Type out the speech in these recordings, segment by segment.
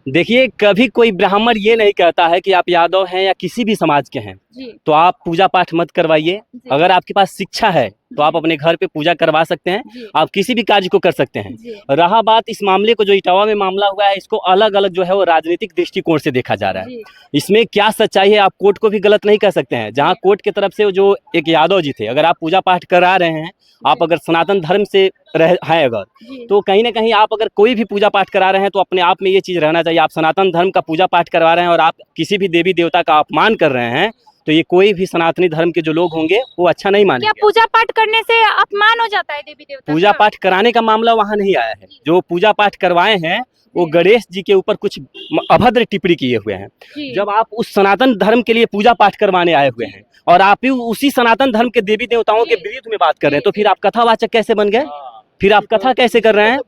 देखिए, कभी कोई ब्राह्मण ये नहीं कहता है कि आप यादव हैं या किसी भी समाज के हैं तो आप पूजा पाठ मत करवाइए। अगर आपके पास शिक्षा है तो आप अपने घर पे पूजा करवा सकते हैं, आप किसी भी कार्य को कर सकते हैं। रहा बात इस मामले को, जो इटावा में मामला हुआ है, इसको अलग अलग जो है वो राजनीतिक दृष्टिकोण से देखा जा रहा है। इसमें क्या सच्चाई है, आप कोर्ट को भी गलत नहीं कह सकते हैं। जहाँ कोर्ट की तरफ से जो एक यादव जी थे, अगर आप पूजा पाठ करा रहे हैं, आप अगर सनातन धर्म से हैं अगर, तो कहीं ना कहीं आप अगर कोई भी पूजा पाठ करा रहे हैं तो अपने आप में ये चीज़ रहना चाहिए, आप सनातन धर्म का पूजा पाठ करवा रहे हैं और आप किसी भी देवी देवता का अपमान कर रहे हैं, तो ये कोई भी सनातनी धर्म के जो लोग होंगे वो अच्छा नहीं मानेंगे। क्या पूजा पाठ करने से अपमान हो जाता है देवी देवता? पूजा पाठ कराने का मामला वहाँ नहीं आया है। जो पूजा पाठ करवाए हैं वो गणेश जी के ऊपर कुछ अभद्र टिप्पणी किए हुए हैं। जब आप उस सनातन धर्म के लिए पूजा पाठ करवाने आए हुए हैं और आप ही उसी सनातन धर्म के देवी देवताओं के विरुद्ध में बात कर रहे हैं, तो फिर आप कथावाचक कैसे बन गए? फिर आप कथा कैसे कर रहे हैं?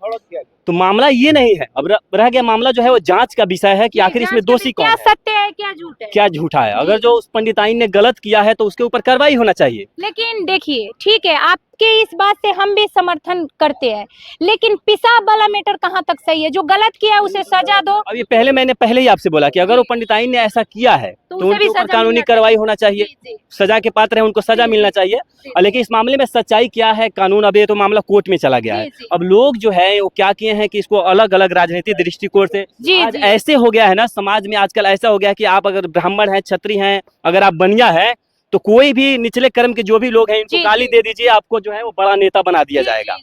तो मामला ये नहीं है। अब रह गया मामला जो है वो जांच का विषय है कि आखिर इसमें दोषी कौन है, क्या सत्य है क्या झूठ है, क्या झूठा है। अगर जो उस पंडिताइन ने गलत किया है तो उसके ऊपर कार्रवाई होना चाहिए। लेकिन देखिए, ठीक है, आपके इस बात से हम भी समर्थन करते हैं, लेकिन पेशाब वाला मैटर कहाँ तक सही है? जो गलत किया है उसे सजा दो। अब ये मैंने पहले ही आपसे बोला कि अगर वो पंडिताइन ने ऐसा किया है तो उनके ऊपर कानूनी कार्रवाई होना चाहिए। सजा के पात्र है, उनको सजा मिलना चाहिए। लेकिन इस मामले में सच्चाई क्या है, कानून, अब ये तो मामला कोर्ट में चला गया है। अब लोग जो है वो क्या किए हैं कि इसको अलग अलग राजनीतिक दृष्टिकोण से आज ऐसे हो गया है ना, समाज में आजकल ऐसा हो गया है कि आप अगर ब्राह्मण हैं, क्षत्रिय हैं, अगर आप बनिया है तो कोई भी निचले कर्म के जो भी लोग हैं इनको गाली दे दीजिए, आपको जो है वो बड़ा नेता बना दिया जाएगा।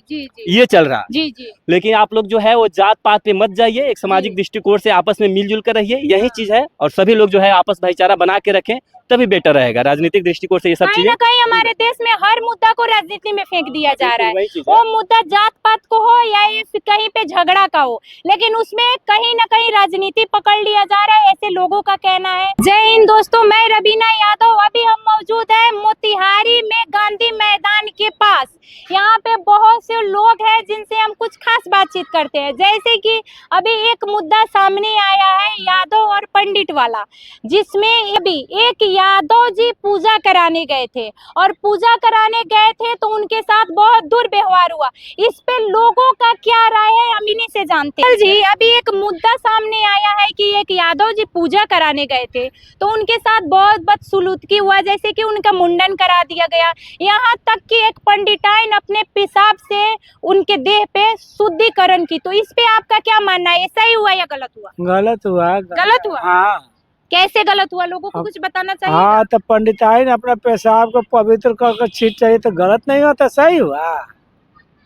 ये चल रहा है। लेकिन आप लोग जो है वो जात पात पे मत जाइए, एक सामाजिक दृष्टिकोण से आपस में मिलजुल कर रहिए, यही चीज है। और सभी लोग जो है आपस भाईचारा बना के रखें, तभी बेटर रहेगा। राजनीतिक दृष्टिकोण से ये सब चीजें, कहीं हमारे देश में हर मुद्दा को राजनीति में फेंक दिया जा रहा है। वो मुद्दा जात पात को हो या कहीं पे झगड़ा का हो, लेकिन उसमें कहीं ना कहीं राजनीति पकड़ लिया जा रहा है, ऐसे लोगों का कहना है। जय हिंद दोस्तों, मैं रबीना यादव। अभी हम मौजूद है मोतिहारी में गांधी मैदान के पास। यहाँ पे बहुत से लोग हैं जिनसे हम कुछ खास बातचीत करते हैं। जैसे कि अभी एक मुद्दा सामने आया है यादव और पंडित वाला, जिसमें अभी एक यादव जी पूजा कराने गए थे और पूजा कराने गए थे तो उनके साथ बहुत दुर्व्यवहार हुआ। इस पे लोगों का क्या राय है, हम इन्हीं से जानते हैं। जी, अभी एक मुद्दा सामने आया है कि एक यादव जी पूजा कराने गए थे तो उनके साथ बहुत बदसलूकी हुआ, जैसे कि उनका मुंडन करा दिया गया। यहाँ तक कि एक पंडिताइन अपने पेशाब से उनके देह पे शुद्धिकरण की। तो इस पे आपका क्या मानना है, सही हुआ या गलत हुआ? गलत हुआ। गलत हुआ? हाँ। कैसे गलत हुआ, लोगों को कुछ बताना चाहिए। हाँ, तो पंडिताइन अपना पेशाब को पवित्र करके छीट चाहिए, तो गलत नहीं होता, सही हुआ।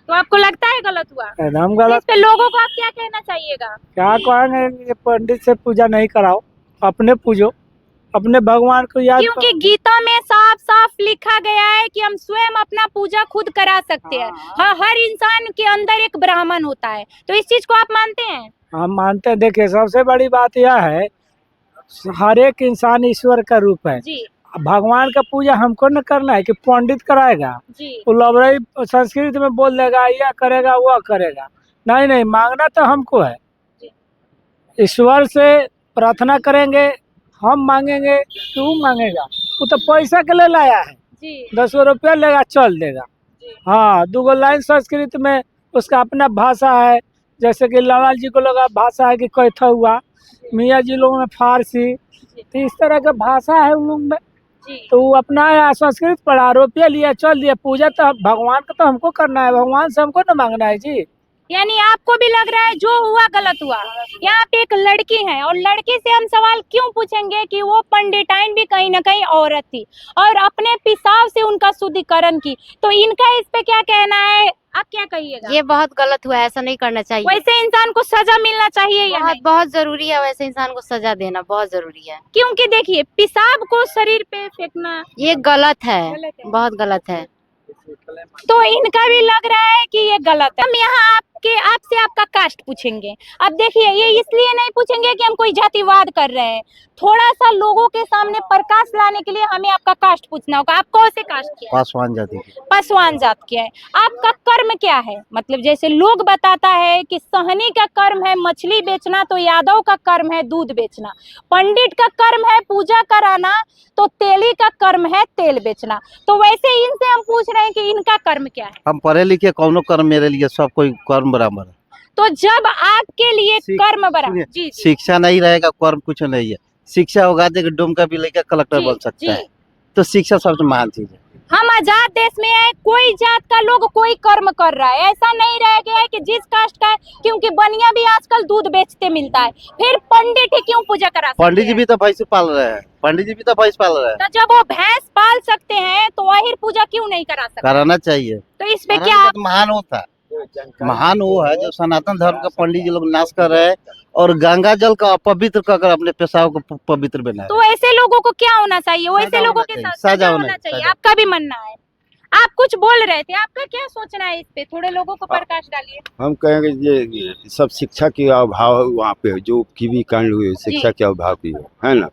तो आपको लगता है गलत हुआ? एकदम गलत। इस पे लोगों को आप क्या कहना चाहिएगा? क्या कहेंगे, पंडित से पूजा नहीं कराओ, अपने पूजो, अपने भगवान को याद। क्योंकि गीता में साफ साफ लिखा गया है कि हम स्वयं अपना पूजा खुद करा सकते हैं। हाँ, हर इंसान के अंदर एक ब्राह्मण होता है, तो इस चीज को आप मानते हैं? हम मानते हैं। देखिए, सबसे बड़ी बात यह है, हर एक इंसान ईश्वर का रूप है जी। भगवान का पूजा हमको न करना है कि पंडित कराएगा। वो लवराई संस्कृत में बोल देगा, यह करेगा वो करेगा। नहीं नहीं, मांगना तो हमको है। ईश्वर से प्रार्थना करेंगे, हम मांगेंगे, तू मांगेगा। वो तो पैसा के लिए लाया है, 10 रुपया लेगा, चल देगा। हाँ, 2 लाइन संस्कृत में उसका अपना भाषा है। जैसे कि लाला जी को लगा भाषा है कि कैथा हुआ, मियाँ जी लोगों में फारसी, तो इस तरह का भाषा है उन लोग में। तो वो अपना संस्कृत पढ़ा, रुपया लिया, चल दिया। पूजा तो भगवान का तो हमको करना है, भगवान से हमको न मांगना है जी। यानी आपको भी लग रहा है जो हुआ गलत हुआ। यहाँ पे एक लड़की है और लड़की से हम सवाल क्यों पूछेंगे कि वो पंडिताइन भी कहीं ना कहीं औरत थी और अपने पेशाब से उनका शुद्धिकरण की, तो इनका इस पे क्या कहना है, आप क्या कहिएगा? ये बहुत गलत हुआ, ऐसा नहीं करना चाहिए। वैसे इंसान को सजा मिलना चाहिए या नहीं? बहुत जरूरी है, वैसे इंसान को सजा देना बहुत जरूरी है। क्योंकि देखिए, पेशाब को शरीर पे फेंकना ये गलत है, बहुत गलत है। तो इनका भी लग रहा है कि ये गलत है। हम यहाँ आपसे आपका कास्ट पूछेंगे। अब देखिए, ये इसलिए नहीं पूछेंगे कि हम कोई जातिवाद कर रहे हैं, थोड़ा सा लोगों के सामने प्रकाश लाने के लिए हमें आपका कास्ट पूछना होगा। आप कौन से कास्ट के हैं? पासवान जाति। पासवान जात के है। आपका कर्म क्या है? मतलब जैसे लोग बताता है कि सहनी का कर्म है मछली बेचना, तो यादव का कर्म है दूध बेचना। पंडित का कर्म है पूजा कराना, तो तेली का कर्म है तेल बेचना। तो वैसे इनसे हम पूछ रहे हैं कि इनका कर्म क्या है? हम पढ़े लिखे, कौनो कर्म मेरे लिए सब कोई कर्म बराबर है। तो जब आपके लिए शिक- कर्म बरा सुनिए, जी जी शिक्षा नहीं रहेगा कर्म कुछ नहीं है। शिक्षा होगा तो डोम का भी लेकर कलेक्टर जी, बन सकता जी। है। तो शिक्षा सबसे महान चीज है। हम आजाद देश में है, कोई जात का लोग कोई कर्म कर रहा है, ऐसा नहीं रह गया है कि जिस कास्ट का है, क्योंकि बनिया भी आजकल दूध बेचते मिलता है, फिर पंडित ही क्यों पूजा करा सकते पंडित जी हैं? भी तो भैंस पाल रहे हैं। पंडित जी भी तो भैंस पाल रहे हैं। तो जब वो भैंस पाल सकते हैं तो आहिर पूजा क्यों नहीं करा सकते? कराना चाहिए। तो इस पे कराना क्या चाहिए तो महान होता है। महान वो है जो सनातन धर्म का पंडित जी लोग नाश कर रहे हैं और गंगा जल का अपवित्र कर अपने पेशाब को पवित्र बना रहे तो ऐसे लोगों को क्या होना चाहिए? वो ऐसे सजा लोगों होना के चाहिए, साथ सजा सजा होना होना चाहिए। सजा। आपका भी मानना है? आप कुछ बोल रहे थे, आपका क्या सोचना है इस पे? थोड़े लोगों को प्रकाश डालिए। हम कहेंगे ये सब शिक्षा के अभाव है वहाँ पे, जो की भी कांड हुए शिक्षा के अभाव की है ना।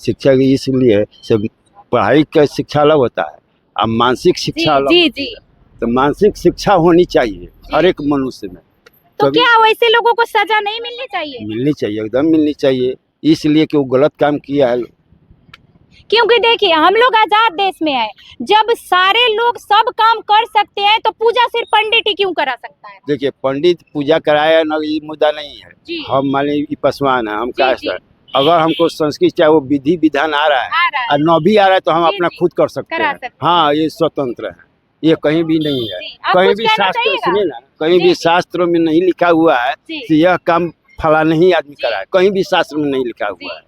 शिक्षा की इसलिए सब पढ़ाई का शिक्षा अलग होता है और मानसिक शिक्षा अलग। जी जी। तो मानसिक शिक्षा होनी चाहिए हर एक मनुष्य में। तो तभी क्या वैसे लोगों को सजा नहीं मिलनी चाहिए? मिलनी चाहिए, एकदम मिलनी चाहिए, इसलिए कि वो गलत काम किया है। क्योंकि देखिए हम लोग आजाद देश में है, जब सारे लोग सब काम कर सकते हैं तो पूजा सिर्फ पंडित ही क्यों करा सकता है? देखिए पंडित पूजा कराया ना, ये मुद्दा नहीं है। जी। हम मान लीजिए पासवान है, हम जी, कास्ट जी। है, अगर हमको संस्कृत चाहे वो विधि विधान आ रहा है आ रहा है। और न भी आ रहा है तो हम जी, अपना जी। खुद कर सकते करा हैं। सकते हैं। हाँ, ये स्वतंत्र है, ये कहीं भी नहीं है। जी, आप कहीं कुछ भी कहना शास्त्र चाहिएगा? सुनिए ना, कहीं जी, भी जी। शास्त्रों में नहीं लिखा हुआ है जी। कि यह काम फलाना ही आदमी जी। करा है, कहीं भी शास्त्र में नहीं लिखा हुआ जी। है।